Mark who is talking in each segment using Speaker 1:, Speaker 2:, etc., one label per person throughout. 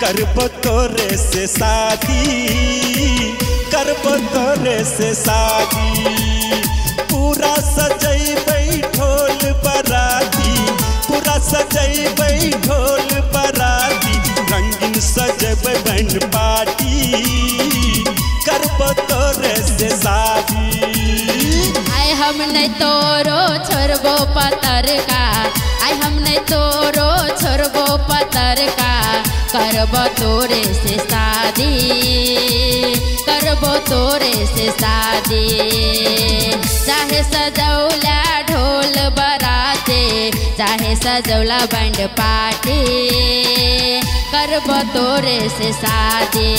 Speaker 1: करबो तोरे से शादी, करबो तोरे से शादी। पूरा सजैबै ढोल बराती, पूरा सजैबै ढोल बराती, रंगीन सजैबै बैंड पार्टी, करबो तोरे से शादी।
Speaker 2: आय हम नहीं तोरो छोड़बो पतर का, आय हम नहीं तोरो छोड़बो पतर का, करबो तोरे से शादी, करबो तोरे से शादी। चाहे सजौला ढोल बराते, चाहे सजौला बैंड पार्टी, करबो तोरे से शादी।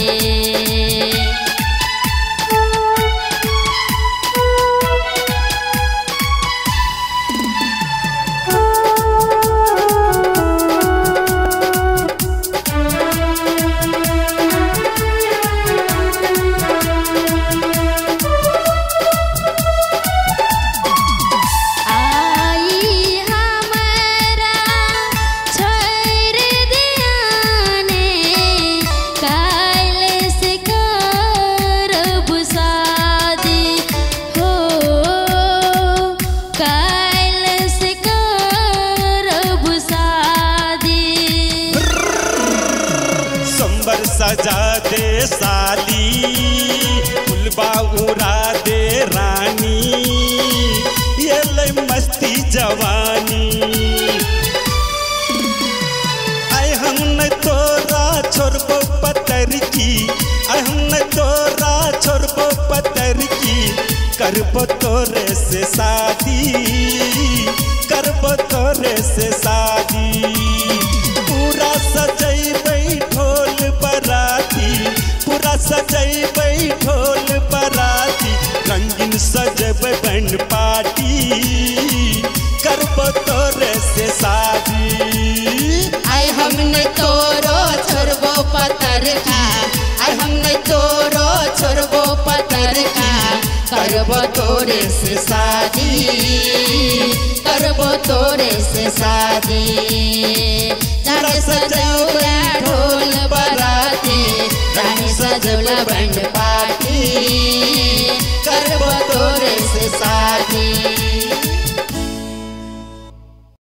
Speaker 1: सजा दे साली, फुलबा उड़ा दे रानी, ये ले मस्ती जवानी। आय हम न तोरा छोड़बो पतर की, आय हम न तोरा छोड़बो पतर की, करबो तोरे से शादी, करबो तोरे से शादी। पूरा सजैबै ढोल बराती, पूरा सजैबै ढोल बराती, रंगीन सजैबै बैंड पार्टी, करबो तोरे से शादी।
Speaker 2: आय हम नहीं तोरो छोड़बो पतर का, आय हम नहीं तोरो छोड़बो पतर का, करबो तोरे से शादी, करबो तोरे से शादी। चाहे सजौला ढोल बराती, चाहे सजौला बैंड पार्टी, करबो तोरे से शादी।